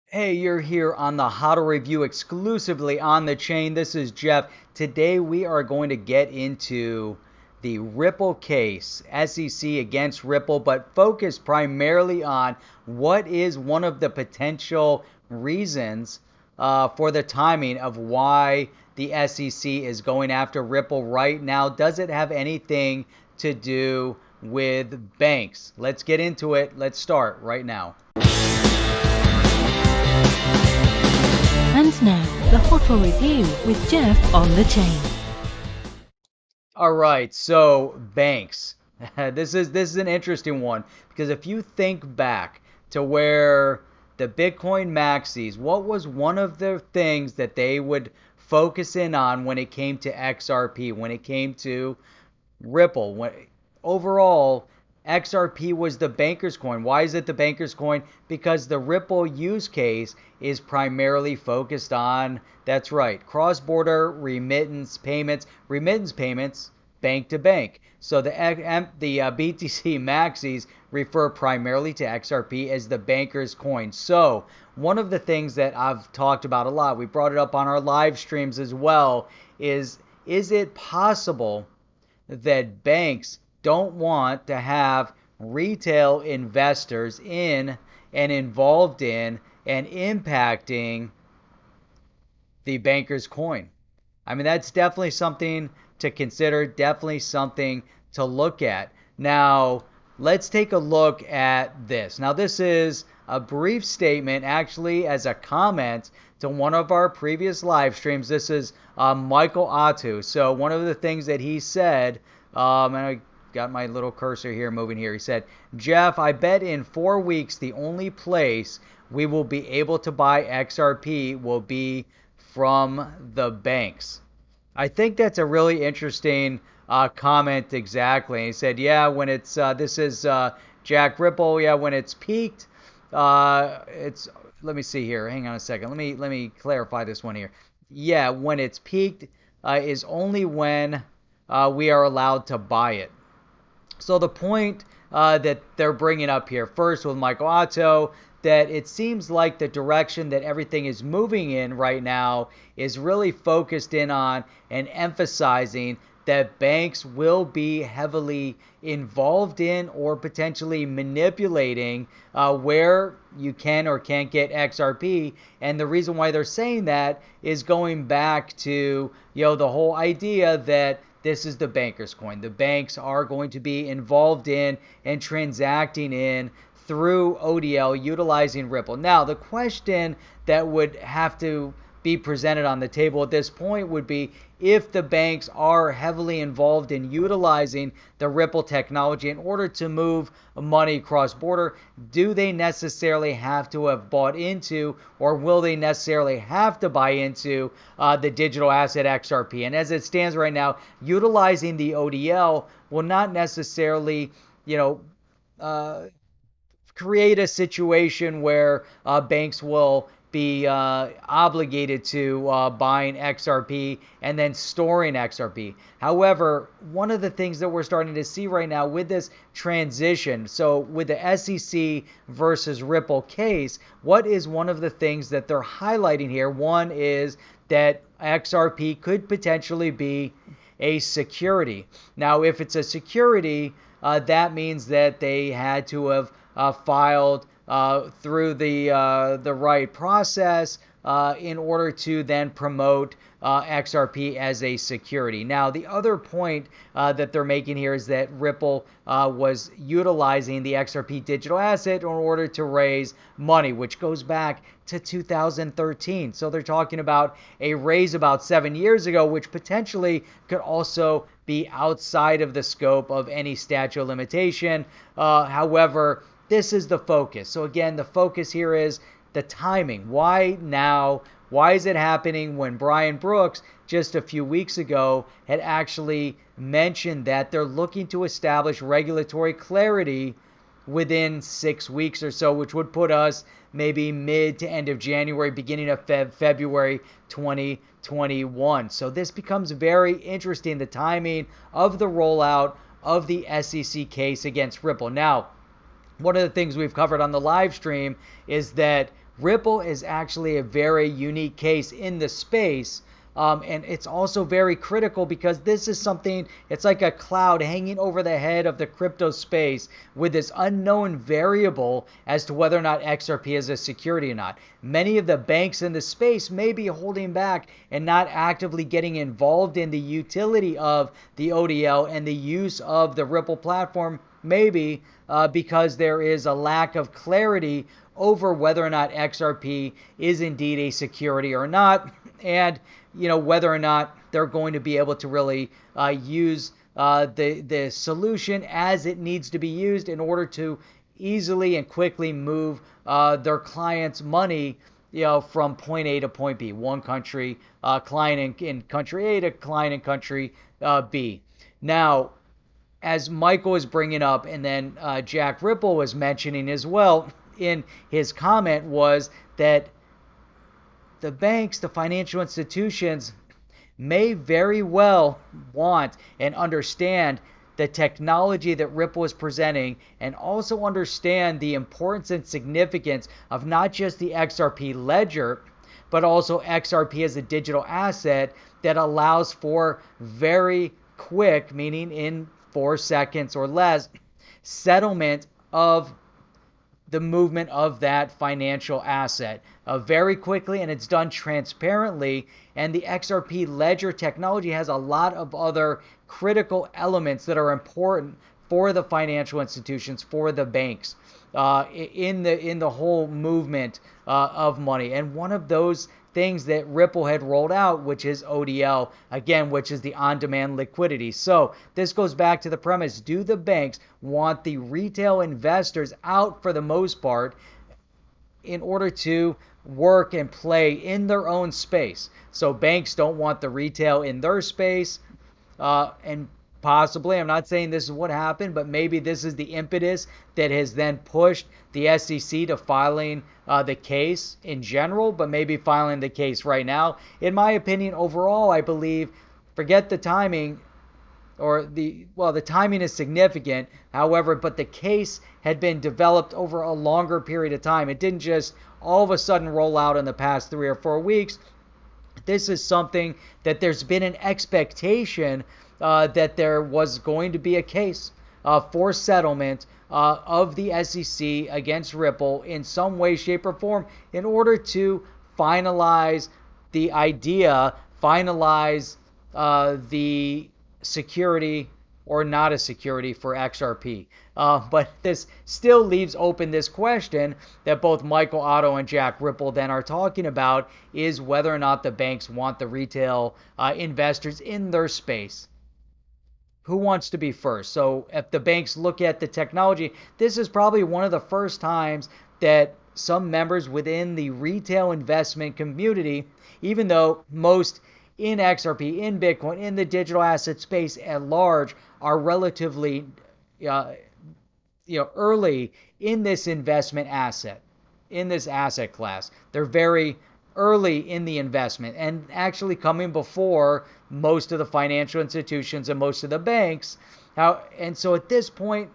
Hey, you're here on the How to Review exclusively on the chain. This is Jeff. Today we are going to get into the Ripple case, SEC against Ripple, but focus primarily on what is one of the potential reasons for the timing of why the SEC is going after Ripple right now. Does it have anything to do with banks? Let's get into it. Let's start right now. And now, the HODL Review with Jeff on the chain. All right, so banks. This is an interesting one because if you think back to where the Bitcoin maxis, what was one of the things that they would focus in on when it came to XRP, when it came to Ripple? Overall, XRP was the banker's coin. Why is it the banker's coin? Because the Ripple use case is primarily focused on, that's right, cross-border remittance payments, bank to bank. So the BTC maxis refer primarily to XRP as the banker's coin. So one of the things that I've talked about a lot, we brought it up on our live streams as well, is it possible that banks don't want to have retail investors in and involved in and impacting the banker's coin? I mean, that's definitely something to consider, definitely something to look at. Now, let's take a look at this. Now, this is a brief statement, actually, as a comment to one of our previous live streams. This is Michael Atu. So, one of the things that he said, and I got my little cursor here moving here. He said, Jeff, I bet in 4 weeks the only place we will be able to buy XRP will be from the banks. I think that's a really interesting comment exactly. He said, yeah, when it's, this is Jack Ripple, yeah, when it's peaked, it's, let me see here. Hang on a second. Let me clarify this one here. Yeah, when it's peaked is only when we are allowed to buy it. So the point that they're bringing up here, first with Michael Otto, that it seems like the direction that everything is moving in right now is really focused in on and emphasizing that banks will be heavily involved in or potentially manipulating where you can or can't get XRP. And the reason why they're saying that is going back to, the whole idea that this is the banker's coin. The banks are going to be involved in and transacting in through ODL utilizing Ripple. Now, the question that would have to be presented on the table at this point would be, if the banks are heavily involved in utilizing the Ripple technology in order to move money cross border, do they necessarily have to have bought into, or will they necessarily have to buy into the digital asset XRP? And as it stands right now, utilizing the ODL will not necessarily, create a situation where banks will be obligated to buying XRP and then storing XRP. However, one of the things that we're starting to see right now with this transition, so with the SEC versus Ripple case, what is one of the things that they're highlighting here? One is that XRP could potentially be a security. Now, if it's a security, that means that they had to have filed through the right process in order to then promote XRP as a security. Now, the other point that they're making here is that Ripple was utilizing the XRP digital asset in order to raise money, which goes back to 2013. So they're talking about a raise about 7 years ago, which potentially could also be outside of the scope of any statute of limitation. However, this is the focus. So again, the focus here is the timing. Why now? Why is it happening when Brian Brooks just a few weeks ago had actually mentioned that they're looking to establish regulatory clarity within 6 weeks or so, which would put us maybe mid to end of January, beginning of February 2021. So this becomes very interesting, the timing of the rollout of the SEC case against Ripple. Now, one of the things we've covered on the live stream is that Ripple is actually a very unique case in the space. And it's also very critical because this is something, it's like a cloud hanging over the head of the crypto space with this unknown variable as to whether or not XRP is a security or not. Many of the banks in the space may be holding back and not actively getting involved in the utility of the ODL and the use of the Ripple platform, maybe because there is a lack of clarity over whether or not XRP is indeed a security or not, and whether or not they're going to be able to really use the solution as it needs to be used in order to easily and quickly move their clients' money, from point A to point B, one country, client in country A to client in country B. Now, as Michael was bringing up, and then Jack Ripple was mentioning as well in his comment, was that the banks, the financial institutions, may very well want and understand the technology that Ripple is presenting, and also understand the importance and significance of not just the XRP ledger, but also XRP as a digital asset that allows for very quick, meaning in 4 seconds or less, settlement of the movement of that financial asset very quickly, and it's done transparently. And the XRP ledger technology has a lot of other critical elements that are important for the financial institutions, for the banks, in the whole movement of money. And one of those things that Ripple had rolled out, which is ODL, again, which is the on-demand liquidity. So this goes back to the premise: do the banks want the retail investors out for the most part in order to work and play in their own space? So banks don't want the retail in their space, and possibly, I'm not saying this is what happened, but maybe this is the impetus that has then pushed the SEC to filing the case in general, but maybe filing the case right now. In my opinion, overall, I believe, forget the timing, the timing is significant, however, but the case had been developed over a longer period of time. It didn't just all of a sudden roll out in the past 3 or 4 weeks. This is something that there's been an expectation that there was going to be a case for settlement of the SEC against Ripple in some way, shape, or form in order to finalize the idea, finalize the security or not a security for XRP. But this still leaves open this question that both Michael Otto and Jack Ripple then are talking about, is whether or not the banks want the retail investors in their space. Who wants to be first? So if the banks look at the technology, this is probably one of the first times that some members within the retail investment community, even though most in XRP, in Bitcoin, in the digital asset space at large, are relatively early in this investment asset, in this asset class. They're very early in the investment and actually coming before most of the financial institutions and most of the banks. And so at this point,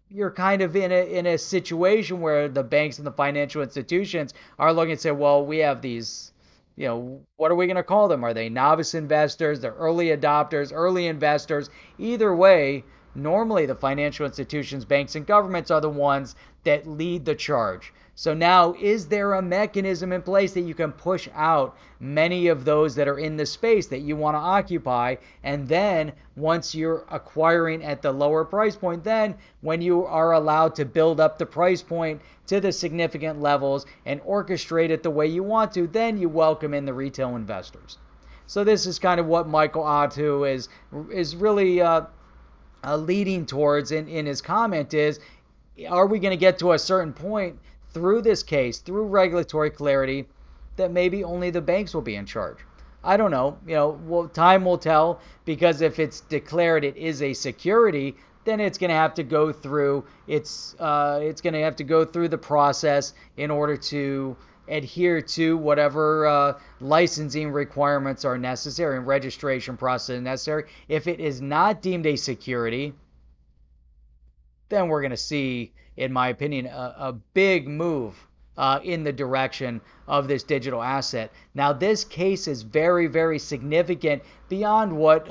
you're kind of in a situation where the banks and the financial institutions are looking and say, well, we have these, what are we going to call them? Are they novice investors? They're early adopters, early investors. Either way, normally the financial institutions, banks, and governments are the ones that lead the charge. So now, is there a mechanism in place that you can push out many of those that are in the space that you want to occupy? And then once you're acquiring at the lower price point, then when you are allowed to build up the price point to the significant levels and orchestrate it the way you want to, then you welcome in the retail investors. So this is kind of what Michael Otto is really leading towards in his comment is, are we going to get to a certain point through this case, through regulatory clarity, that maybe only the banks will be in charge? I don't know. Time will tell, because if it's declared it is a security, then it's going to have to go through the process in order to adhere to whatever licensing requirements are necessary and registration process necessary. If it is not deemed a security, then we're going to see, in my opinion, a big move in the direction of this digital asset. Now, this case is very, very significant beyond what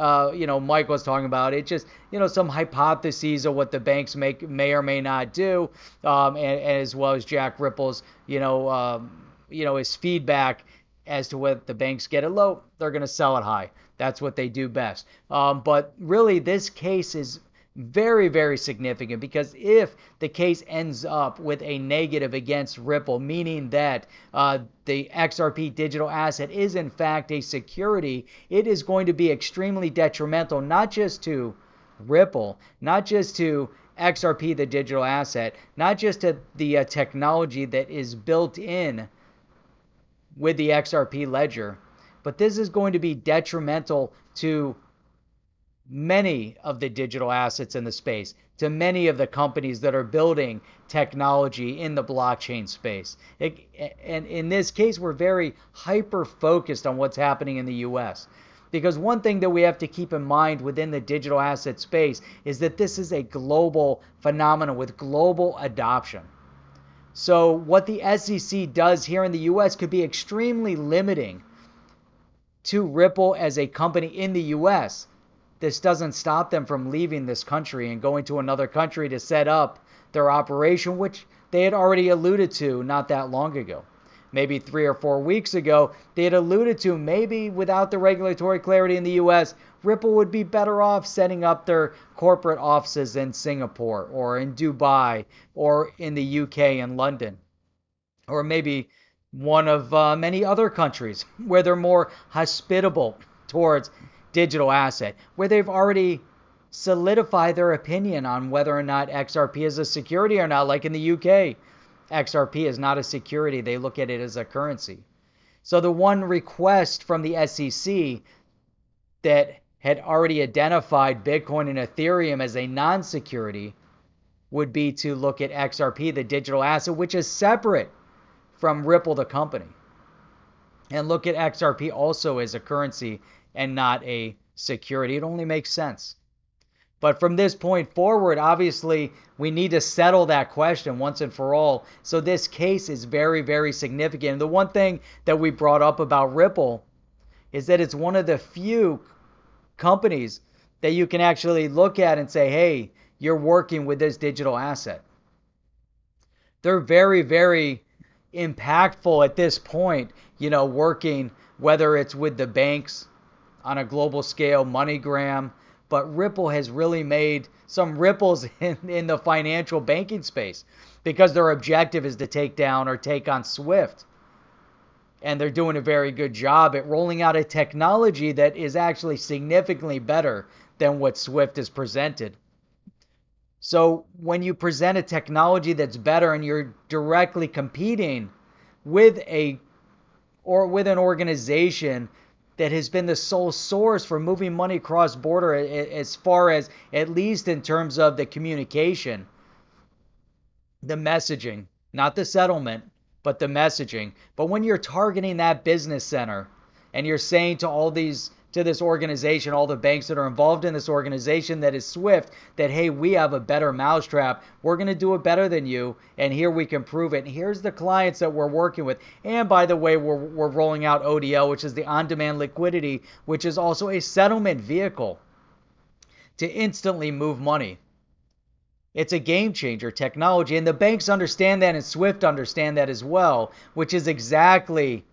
Mike was talking about. It's just some hypotheses of what the banks may or may not do, and as well as Jack Ripple's his feedback as to whether the banks get it low, they're going to sell it high. That's what they do best. But really, this case is very, very significant because if the case ends up with a negative against Ripple, meaning that the XRP digital asset is in fact a security, it is going to be extremely detrimental, not just to Ripple, not just to XRP, the digital asset, not just to the technology that is built in with the XRP ledger, but this is going to be detrimental to many of the digital assets in the space, to many of the companies that are building technology in the blockchain space. And in this case, we're very hyper focused on what's happening in the US. Because one thing that we have to keep in mind within the digital asset space is that this is a global phenomenon with global adoption. So what the SEC does here in the US could be extremely limiting to Ripple as a company in the US. This doesn't stop them from leaving this country and going to another country to set up their operation, which they had already alluded to not that long ago. Maybe 3 or 4 weeks ago, they had alluded to maybe without the regulatory clarity in the US, Ripple would be better off setting up their corporate offices in Singapore or in Dubai or in the UK and London, or maybe one of many other countries where they're more hospitable towards digital asset, where they've already solidified their opinion on whether or not XRP is a security or not. Like in the UK, XRP is not a security. They look at it as a currency. So the one request from the SEC that had already identified Bitcoin and Ethereum as a non-security would be to look at XRP, the digital asset, which is separate from Ripple, the company, and look at XRP also as a currency and not a security. It only makes sense. But from this point forward, obviously, we need to settle that question once and for all. So this case is very, very significant. And the one thing that we brought up about Ripple is that it's one of the few companies that you can actually look at and say, hey, you're working with this digital asset. They're very, very impactful at this point, working, whether it's with the banks on a global scale, MoneyGram, but Ripple has really made some ripples in the financial banking space because their objective is to take down or take on Swift. And they're doing a very good job at rolling out a technology that is actually significantly better than what Swift has presented. So when you present a technology that's better and you're directly competing with an organization that has been the sole source for moving money cross border, as far as at least in terms of the communication, the messaging, not the settlement, but the messaging. But when you're targeting that business center and you're saying to this organization, all the banks that are involved in this organization that is Swift, that, hey, we have a better mousetrap. We're going to do it better than you. And here we can prove it. And here's the clients that we're working with. And by the way, we're rolling out ODL, which is the on-demand liquidity, which is also a settlement vehicle to instantly move money. It's a game changer technology. And the banks understand that and Swift understand that as well, which is exactly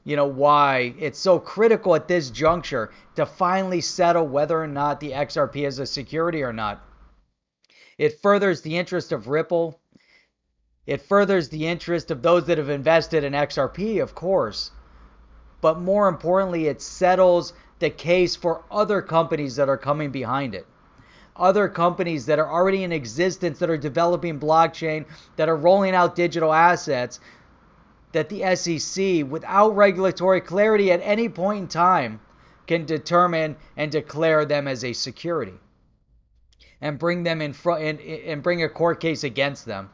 why it's so critical at this juncture to finally settle whether or not the XRP is a security or not. It furthers the interest of Ripple. It furthers the interest of those that have invested in XRP, of course. But more importantly, it settles the case for other companies that are coming behind it. Other companies that are already in existence, that are developing blockchain, that are rolling out digital assets, that the SEC, without regulatory clarity at any point in time, can determine and declare them as a security and bring them in front and bring a court case against them.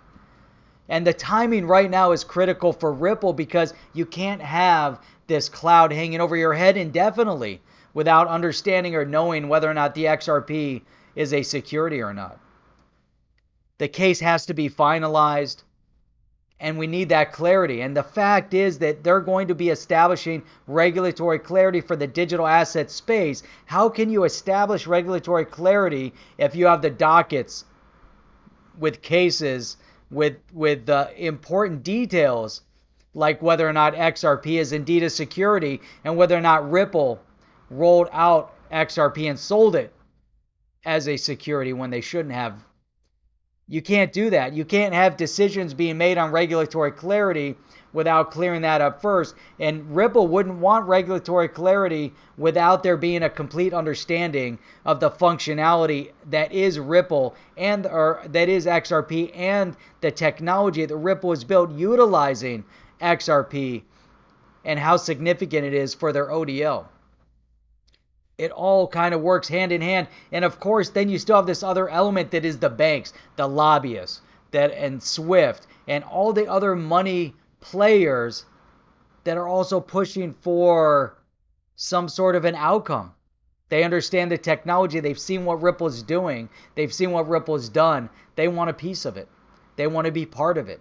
And the timing right now is critical for Ripple because you can't have this cloud hanging over your head indefinitely without understanding or knowing whether or not the XRP is a security or not. The case has to be finalized. And we need that clarity. And the fact is that they're going to be establishing regulatory clarity for the digital asset space. How can you establish regulatory clarity if you have the dockets with cases with important details, like whether or not XRP is indeed a security and whether or not Ripple rolled out XRP and sold it as a security when they shouldn't have? You can't do that. You can't have decisions being made on regulatory clarity without clearing that up first. And Ripple wouldn't want regulatory clarity without there being a complete understanding of the functionality that is Ripple or that is XRP and the technology that Ripple has built utilizing XRP and how significant it is for their ODL. It all kind of works hand in hand. And of course, then you still have this other element that is the banks, the lobbyists, and SWIFT, and all the other money players that are also pushing for some sort of an outcome. They understand the technology. They've seen what Ripple's doing. They've seen what Ripple's done. They want a piece of it. They want to be part of it.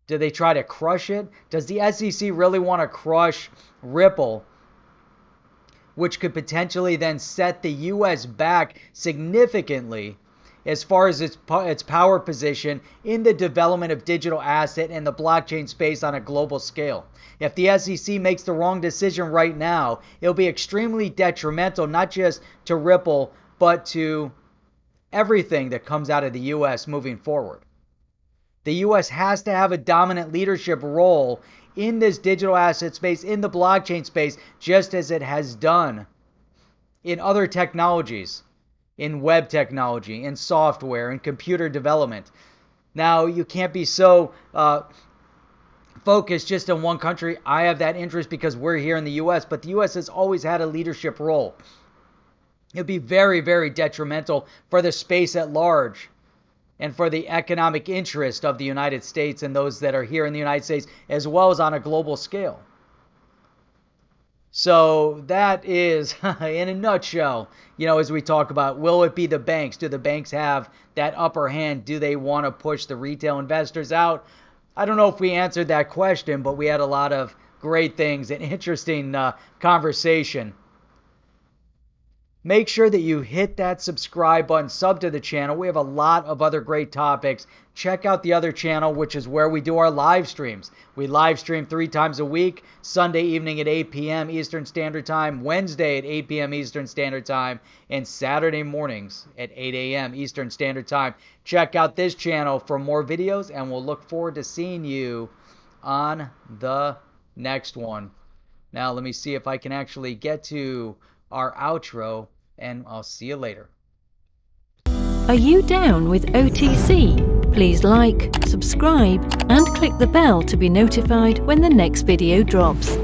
Do they try to crush it? Does the SEC really want to crush Ripple, which could potentially then set the U.S. back significantly as far as its power position in the development of digital asset and the blockchain space on a global scale? If the SEC makes the wrong decision right now, it'll be extremely detrimental, not just to Ripple, but to everything that comes out of the U.S. moving forward. The U.S. has to have a dominant leadership role in this digital asset space, in the blockchain space, just as it has done in other technologies, in web technology, in software, in computer development. Now, you can't be so focused just on one country. I have that interest because we're here in the U.S., but the U.S. has always had a leadership role. It would be very, very detrimental for the space at large and for the economic interest of the United States and those that are here in the United States, as well as on a global scale. So that is, in a nutshell, as we talk about, will it be the banks? Do the banks have that upper hand? Do they want to push the retail investors out? I don't know if we answered that question, but we had a lot of great things and interesting conversation. Make sure that you hit that subscribe button, sub to the channel. We have a lot of other great topics. Check out the other channel, which is where we do our live streams. We live stream 3 times a week, Sunday evening at 8 p.m. Eastern Standard Time, Wednesday at 8 p.m. Eastern Standard Time, and Saturday mornings at 8 a.m. Eastern Standard Time. Check out this channel for more videos, and we'll look forward to seeing you on the next one. Now, let me see if I can actually get to our outro, and I'll see you later. Are you down with OTC? Please like, subscribe, and click the bell to be notified when the next video drops.